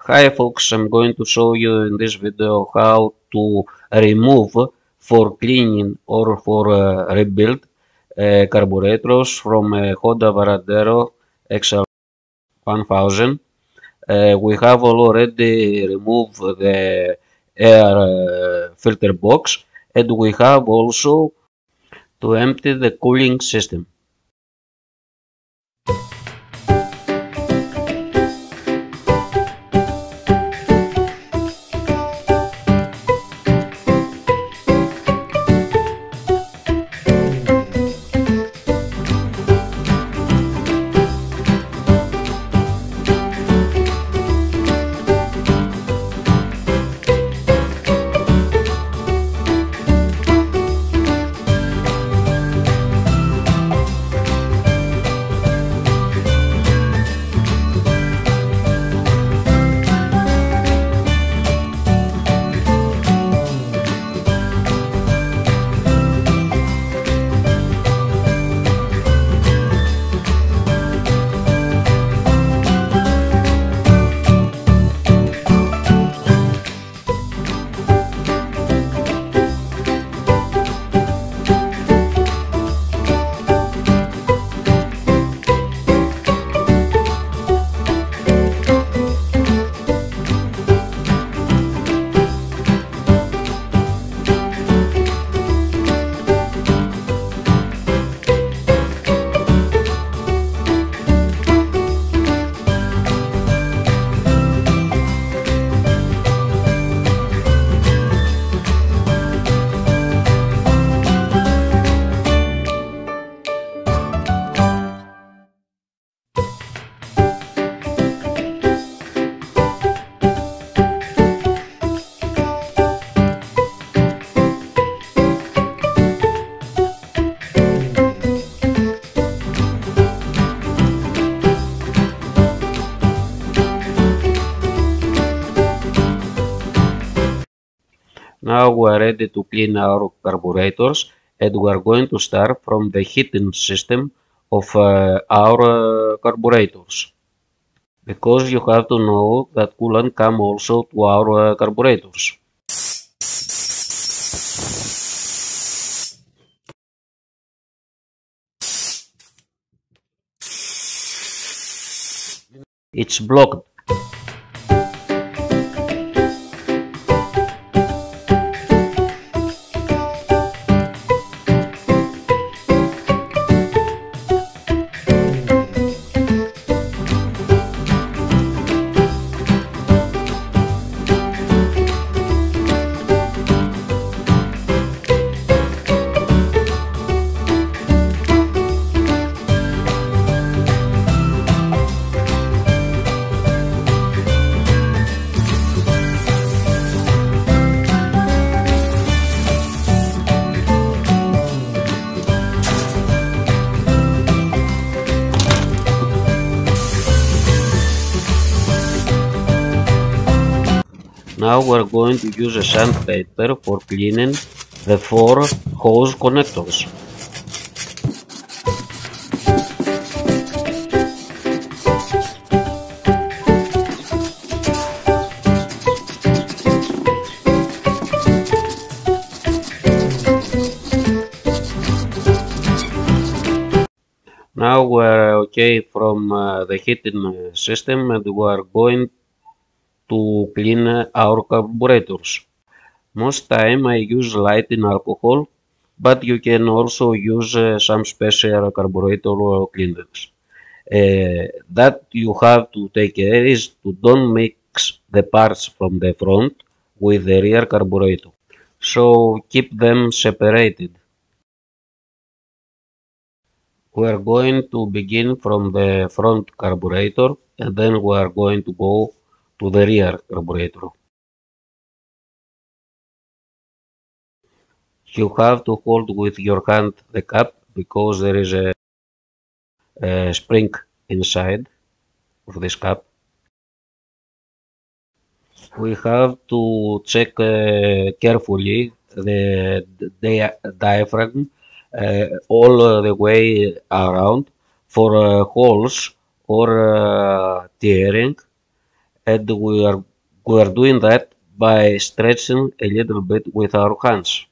Hi folks, I'm going to show you in this video how to remove for cleaning or for rebuild carburetors from a Honda Varadero XL1000. We have already removed the air filter box, and we have also to empty the cooling system. Now we are ready to clean our carburetors, and we are going to start from the heating system of our carburetors. Because you have to know that coolant comes also to our carburetors. It's blocked. Now we're going to use a sandpaper for cleaning the 4 hose connectors. Now we're okay from the heating system, and we are going to clean our carburetors. Most time I use light in alcohol, but you can also use some special carburetor cleaners. That you have to take care is to don't mix the parts from the front with the rear carburetor. So keep them separated. We are going to begin from the front carburetor, and then we are going to go to the rear carburetor. You have to hold with your hand the cap because there is a spring inside of this cap. We have to check carefully the diaphragm all the way around for holes or tearing, and we are doing that by stretching a little bit with our hands.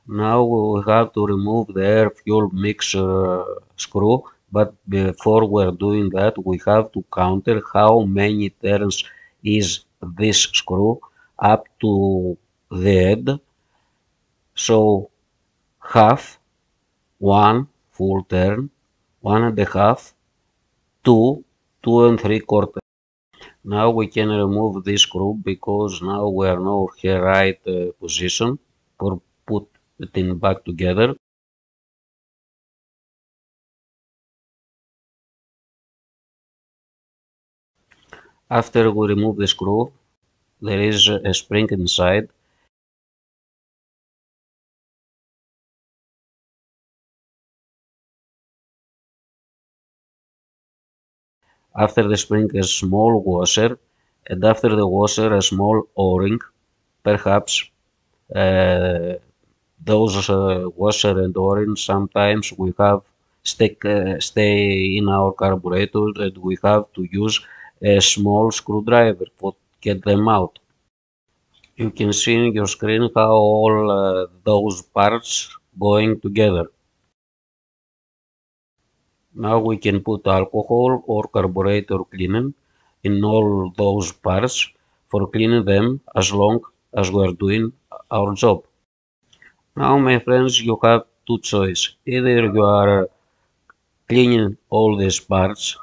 Now we have to remove the air fuel mixer screw, but before we're doing that, we have to counter how many turns is this screw up to the end. So half, one full turn, 1.5, two, 2 3/4. Now we can remove this screw because now we are now in right position for putting back together. After we remove the screw, there is a spring inside. After the spring, a small washer, and after the washer, a small O-ring. Perhaps uh, those washer and O-rings sometimes we have stay in our carburetor, and we have to use a small screwdriver to get them out. You can see in your screen how all those parts going together. Now we can put alcohol or carburetor cleaning in all those parts for cleaning them as long as we are doing our job. Now, my friends, you have two choices. Either you are cleaning all these parts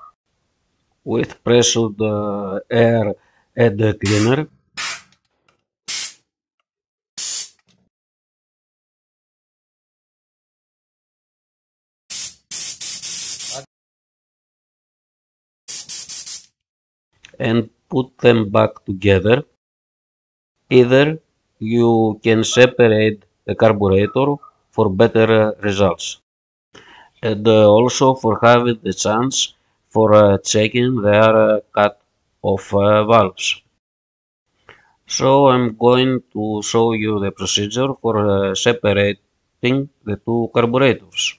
with pressured air and the cleaner, and put them back together. Either you can separate the carburetor for better results, and also for having the chance for checking their cut of valves. So I'm going to show you the procedure for separating the two carburetors.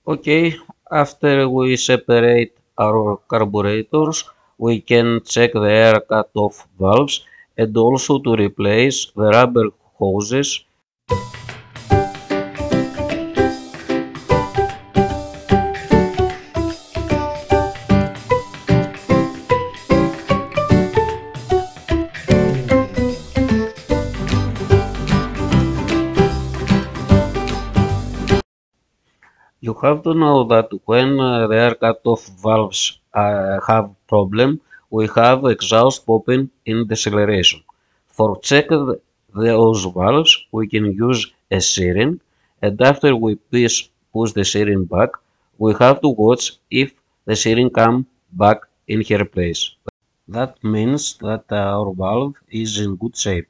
Okay, after we separate our carburetors, we can check the air cut-off valves and also to replace the rubber hoses. You have to know that when the air cut-off valves have problem, we have exhaust popping in deceleration. For check those valves, we can use a siren, and after we push the siren back, we have to watch if the siren come back in her place. That means that our valve is in good shape.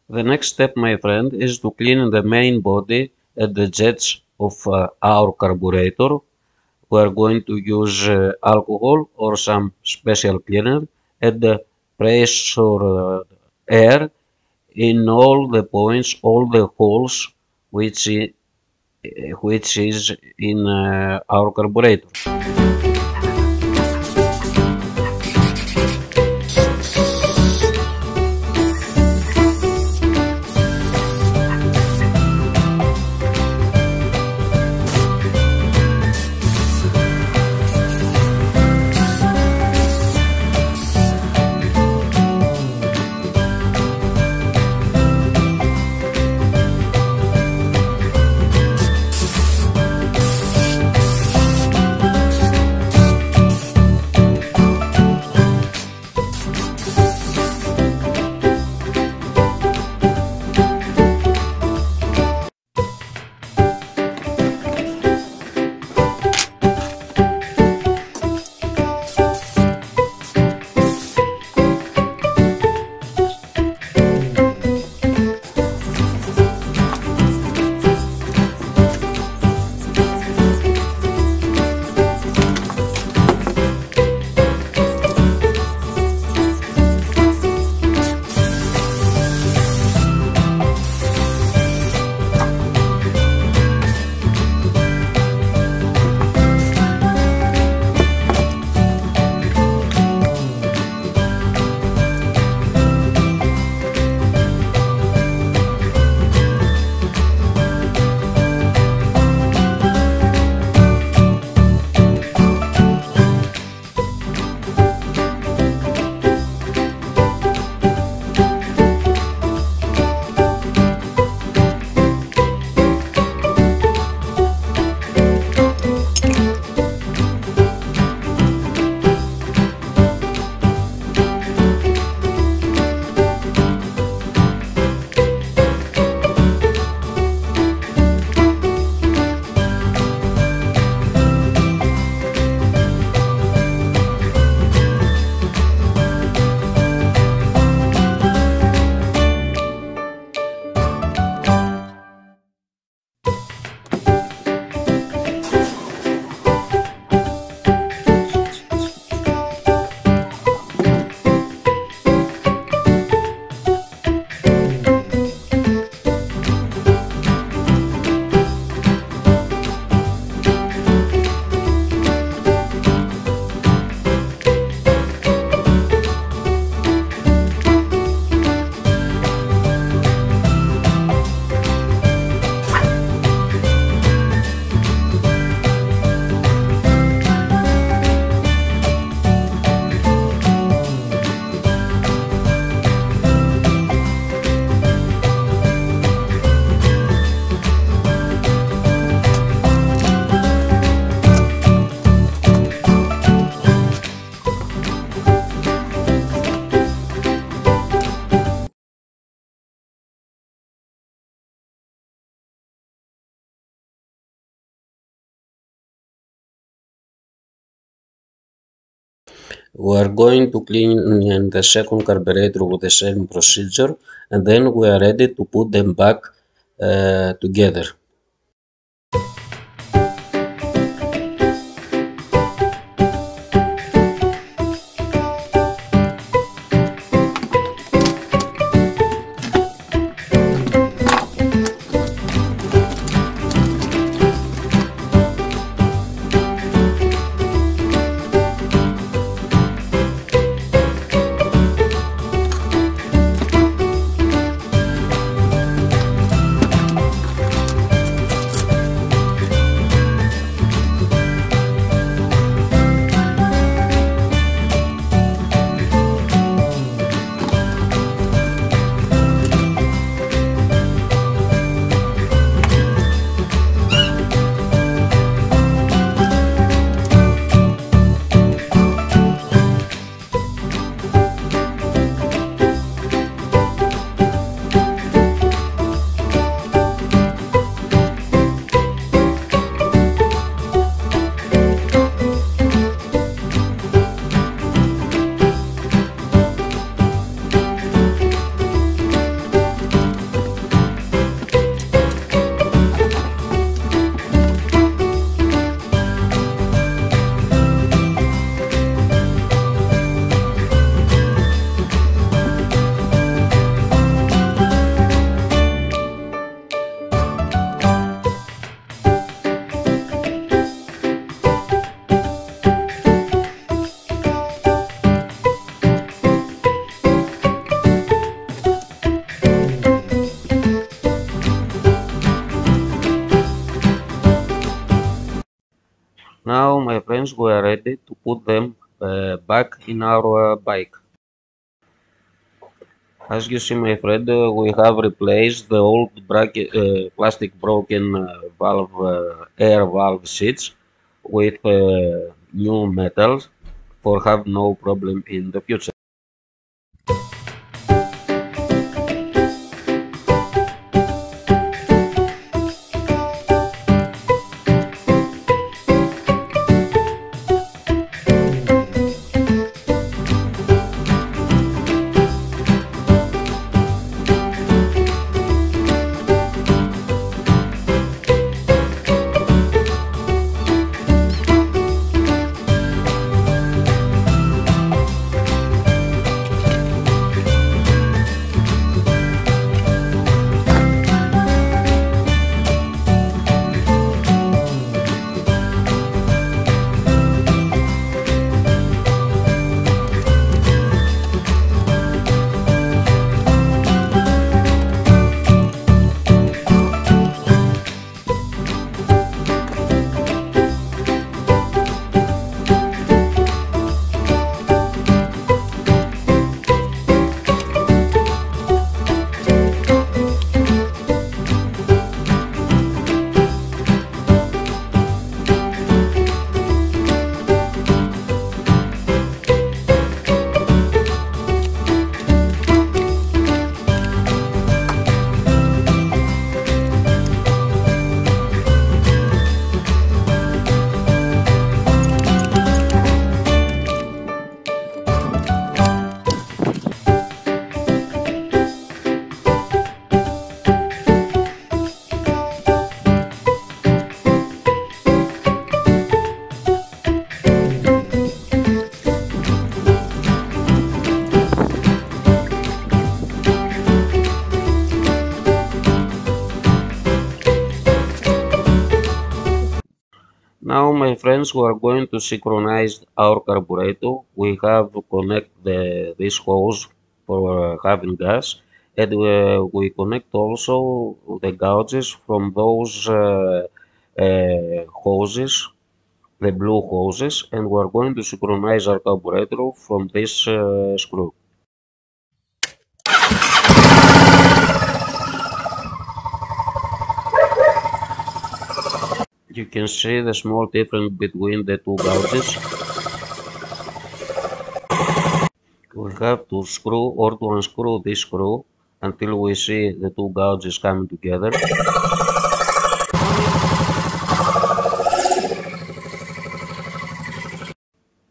The next step, my friend, is to clean the main body and the jets of our carburetor. We are going to use alcohol or some special cleaner and pressure air in all the points, all the holes which is in our carburetor. We are going to clean the second carburetor with the same procedure, and then we are ready to put them back together. friends, we are ready to put them back in our bike. As you see, my friend, we have replaced the old plastic broken air valve seats with new metals for have no problem in the future. Now, my friends, we are going to synchronize our carburetor. We have to connect this hose for having gas, and we connect also the gauges from those hoses, the blue hoses, and we are going to synchronize our carburetor from this screw. You can see the small difference between the two gauges. We have to screw or to unscrew this screw until we see the two gauges coming together.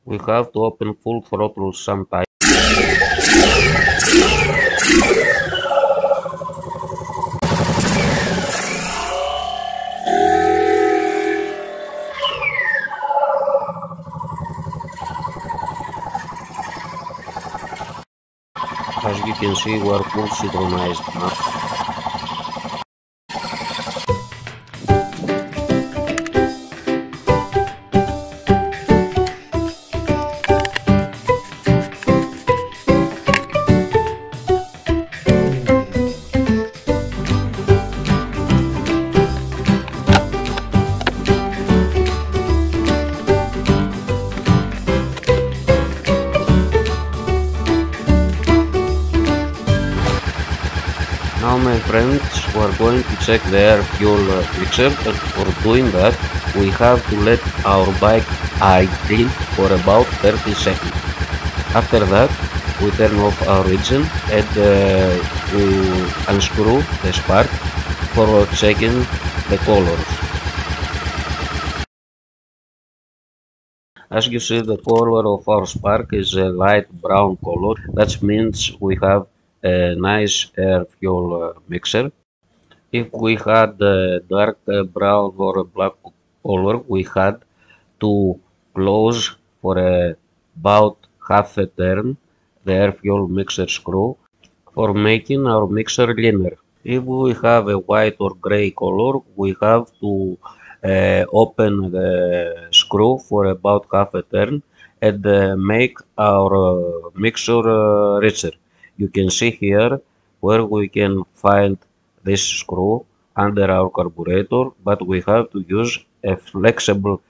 We have to open full throttle sometimes. As you can see, we are full synchronized now. Now, my friends, we are going to check the air fuel mixer, and for doing that, we have to let our bike idle for about 30 seconds. After that, we turn off our engine and we unscrew the spark for checking the colors. As you see, the color of our spark is a light brown color. That means we have a nice air fuel mixer. If we had a dark brown or a black color, we had to close for about half a turn the air fuel mixer screw for making our mixer linear. If we have a white or gray color, we have to open the screw for about half a turn and make our mixture richer. You can see here where we can find this screw under our carburetor, but we have to use a flexible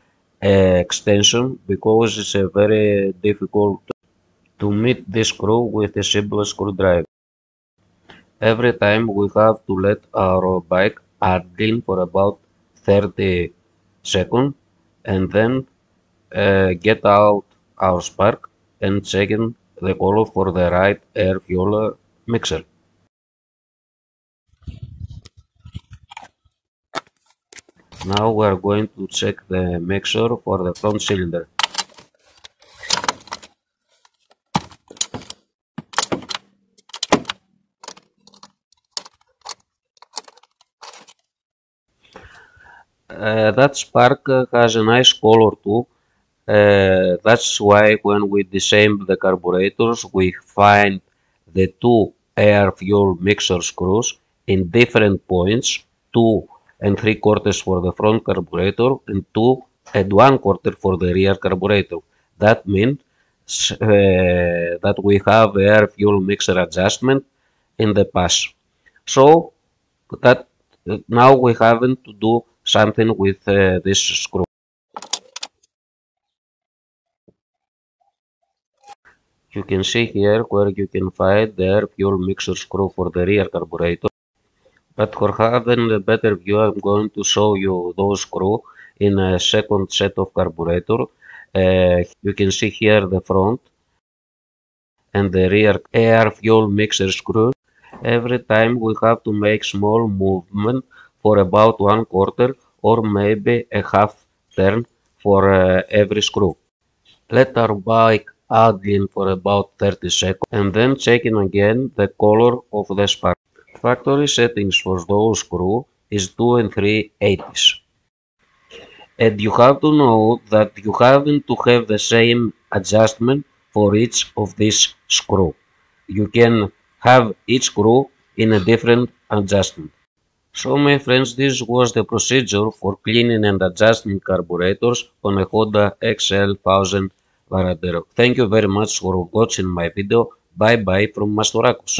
extension because it's a very difficult to meet this screw with a simple screwdriver. Every time we have to let our bike idle for about 30 seconds and then get out our spark and checking the color for the right air fuel mixer. Now we are going to check the mixer for the front cylinder. That spark has a nice color too. That's why when we disassemble the carburetors, we find the two air fuel mixer screws in different points, 2 3/4 for the front carburetor and 2 1/4 for the rear carburetor. That means that we have air fuel mixer adjustment in the past. So that now we having to do something with this screw. You can see here where you can find the air fuel mixer screw for the rear carburetor. But for having a better view, I'm going to show you those screws in a second set of carburetor. You can see here the front and the rear air fuel mixer screw. Every time we have to make small movement for about 1/4 or maybe a half turn for every screw. Let our bike idle for about 30 seconds and then checking again the color of the spark. Factory settings for those screws is 2 and 3/8. And you have to know that you haven't to have the same adjustment for each of these screws. You can have each screw in a different adjustment. So my friends, this was the procedure for cleaning and adjusting carburetors on a Honda XL1000 Varadero. Thank you very much for watching my video. Bye bye from Mastorakos.